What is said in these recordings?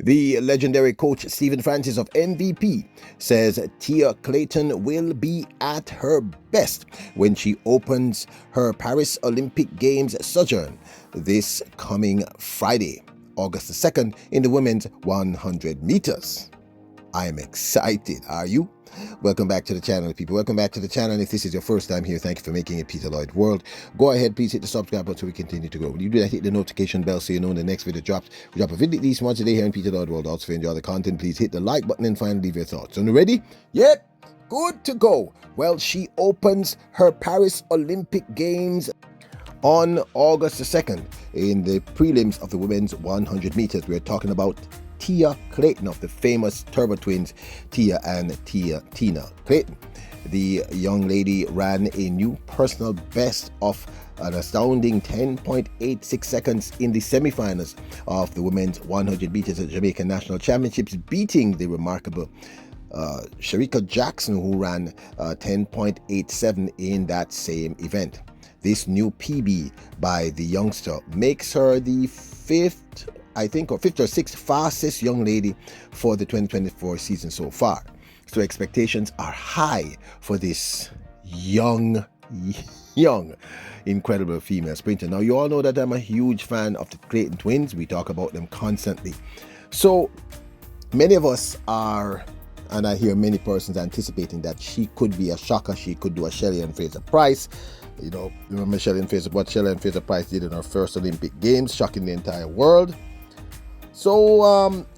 The legendary coach Stephen Francis of MVP says Tia Clayton will be at her best when she opens her Paris Olympic Games sojourn this coming Friday, August the 2nd, in the women's 100 meters. I am excited. Are you? Welcome back to the channel, people. Welcome back to the channel. And if this is your first time here, thank you for making it Peter Lloyd World. Go ahead, please hit the subscribe button so we continue to grow. When you do that, hit the notification bell so you know when the next video drops. We drop a video at least once a day here in Peter Lloyd World. Also, if you enjoy the content, please hit the like button and finally leave your thoughts. So, ready? Yep. Good to go. Well, she opens her Paris Olympic Games on August the 2nd in the prelims of the women's 100 meters. We're talking about Tia Clayton of the famous Turbo twins, Tia and Tina Clayton. The young lady ran a new personal best of an astounding 10.86 seconds in the semifinals of the women's 100 meters at Jamaican National Championships, beating the remarkable Sharika Jackson, who ran 10.87 in that same event. This new PB by the youngster makes her the fifth or sixth fastest young lady for the 2024 season so far. So expectations are high for this young, incredible female sprinter. Now, you all know that I'm a huge fan of the Clayton twins. We talk about them constantly. So many of us are, and I hear many persons anticipating that she could be a shocker. She could do a Shelley and Fraser Price. You know, remember what Shelley and Fraser Price did in her first Olympic Games, shocking the entire world. So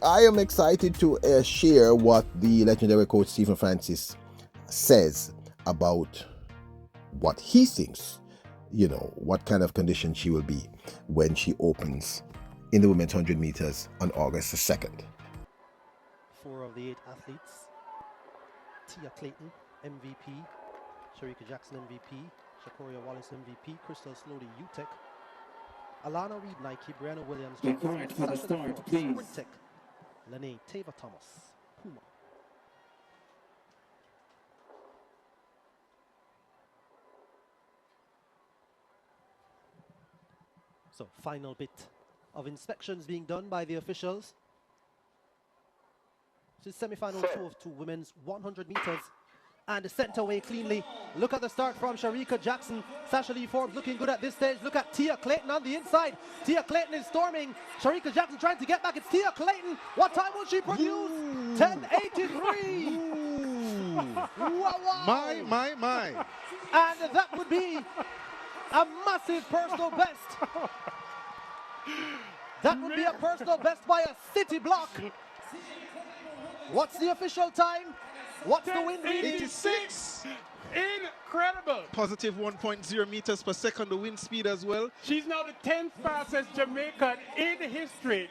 I am excited to share what the legendary coach Stephen Francis says about what he thinks, what kind of condition she will be when she opens in the women's 100 meters on August the 2nd. 4 of the 8 athletes: Tia Clayton, MVP; Sharika Jackson, MVP; Shakoria Wallace, MVP; Crystal Slowly, UTEC; Alana Reed, Nike; Brianna Williams, for the start, please. Sprintec; Lene Tava Thomas, Puma. So, final bit of inspections being done by the officials. This is semi-final 2 of 2 women's 100 meters. And sent away cleanly. Look at the start from Sharika Jackson. Sasha Lee Forbes looking good at this stage. Look at Tia Clayton on the inside. Tia Clayton is storming. Sharika Jackson trying to get back. It's Tia Clayton. What time will she produce? 10:83. Wow. My. And that would be a massive personal best. That would be a personal best by a city block. What's the official time? What's the wind reading? 86. Incredible. Positive 1.0 meters per second, the wind speed as well. She's now the 10th fastest Jamaican in history.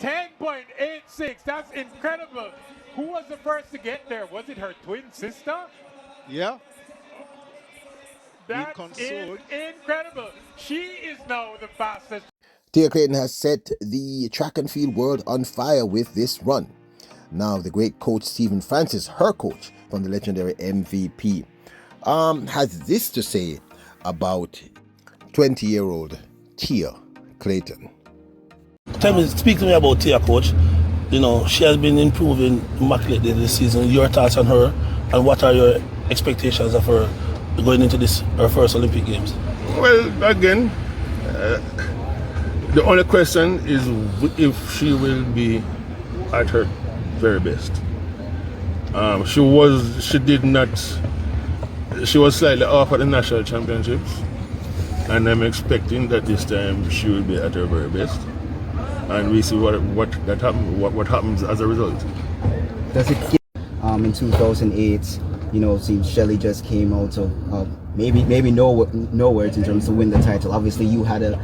10.86. That's incredible. Who was the first to get there? Was it her twin sister? Yeah. That is incredible. She is now the fastest. Tia Clayton has set the track and field world on fire with this run. Now, the great coach Stephen Francis, her coach from the legendary MVP, has this to say about 20-year-old Tia Clayton. Speak to me about Tia, coach. She has been improving immaculately this season. Your thoughts on her, and what are your expectations of her going into her first Olympic Games? Well, again, the only question is if she will be at her very best. She was slightly off at the national championships, and I'm expecting that this time she will be at her very best, and we see what happens as a result. Does it in 2008, since Shelley just came out of maybe nowhere in terms to win the title. Obviously you had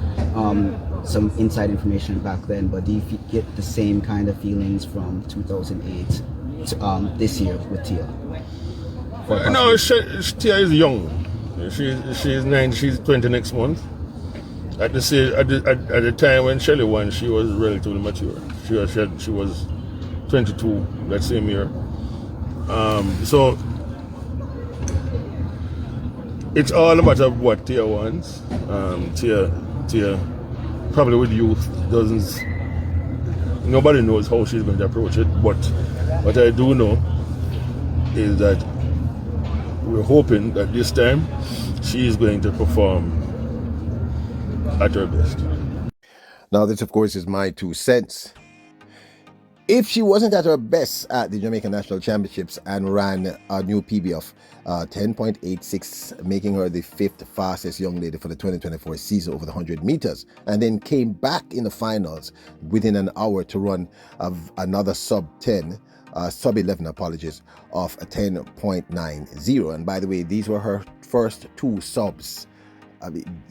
some inside information back then, but do you get the same kind of feelings from 2008 this year with Tia? No, Tia is young. She's 9. She's 20 next month. At the time when Shelley won, she was relatively mature. She was 22 that same year. So it's all a matter of what Tia wants. Tia probably with youth doesn't nobody knows how she's going to approach it, but what I do know is that we're hoping that this time she is going to perform at her best. Now, this, of course, is my 2 cents. If she wasn't at her best at the Jamaican National Championships and ran a new PB of 10.86, making her the 5th fastest young lady for the 2024 season over the 100 meters, and then came back in the finals within an hour to run another sub-11, apologies, of 10.90. And by the way, these were her first 2 subs. I mean,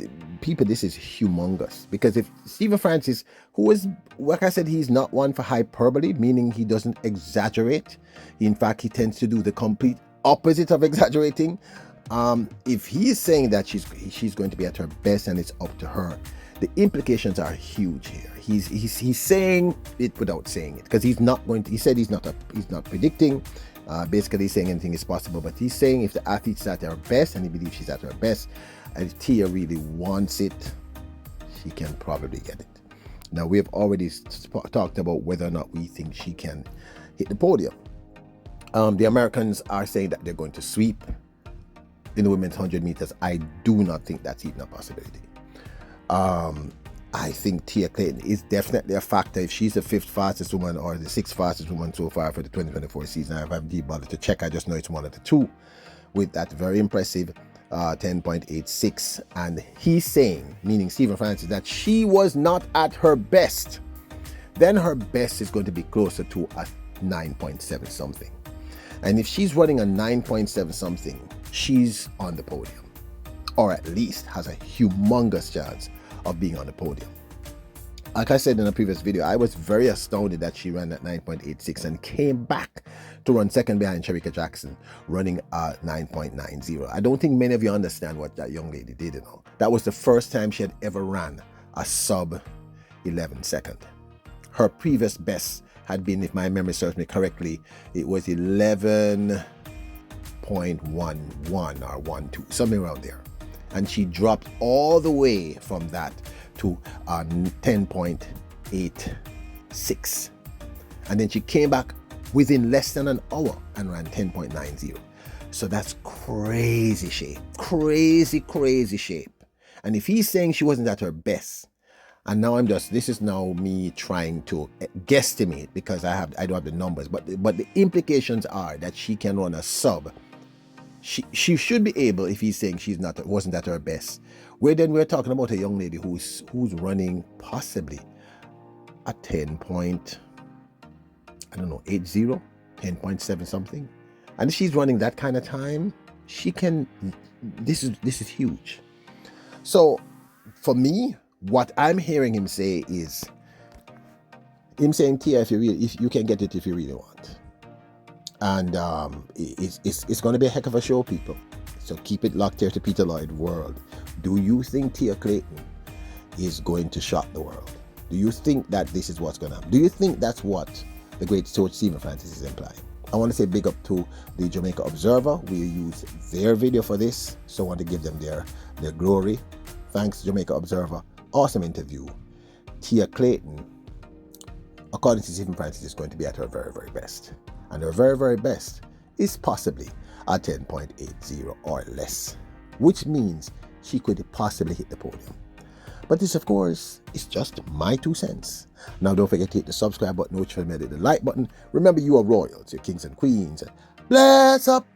people, this is humongous, because if Stephen Francis, who is, like I said, he's not one for hyperbole, meaning he doesn't exaggerate. In fact, he tends to do the complete opposite of exaggerating. If he is saying that she's going to be at her best and it's up to her, the implications are huge here. He's saying it without saying it, because he's not going to. He said he's not predicting. Basically saying anything is possible, but he's saying if the athlete's at her best, and he believes she's at her best, and if Tia really wants it, she can probably get it. Now, we have already talked about whether or not we think she can hit the podium. The Americans are saying that they're going to sweep in the women's 100 meters. I do not think that's even a possibility. I think Tia Clayton is definitely a factor. If she's the 5th fastest woman or the 6th fastest woman so far for the 2024 season, I haven't bothered to check. I just know it's one of the 2 with that very impressive 10.86. And he's saying, meaning Stephen Francis, that she was not at her best. Then her best is going to be closer to a 9.7 something. And if she's running a 9.7 something, she's on the podium, or at least has a humongous chance of being on the podium. Like I said in a previous video, I was very astounded that she ran at 9.86 and came back to run second behind Shericka Jackson, running at 9.90. I don't think many of you understand what that young lady did, That was the first time she had ever ran a sub 11 second. Her previous best had been, if my memory serves me correctly, it was 11.11 or 12, something around there. And she dropped all the way from that to 10.86. And then she came back within less than an hour and ran 10.90. So that's crazy shape. Crazy shape. And if he's saying she wasn't at her best, and now this is now me trying to guesstimate, because I don't have the numbers, but the implications are that she can run a sub. She should be able, if he's saying wasn't at her best. Where then we're talking about a young lady who's running possibly a 10.80, 10.7 something. And if she's running that kind of time, she can. This is huge. So for me, what I'm hearing him say is him saying, Tia, if you can get it if you really want. And it's going to be a heck of a show, people. So keep it locked here to Peter Lloyd World. Do you think Tia Clayton is going to shock the world? Do you think that this is what's going to happen? Do you think that's what the great coach Stephen Francis is implying? I want to say big up to the Jamaica Observer. We use their video for this, so I want to give them their glory. Thanks, Jamaica Observer. Awesome interview. Tia Clayton, according to Stephen Francis, is going to be at her very, very best. And her very, very best is possibly a 10.80 or less, which means she could possibly hit the podium. But this, of course, is just my 2 cents. Now, don't forget to hit the subscribe button, which will hit the like button. Remember, you are royals, you're kings and queens. Bless up!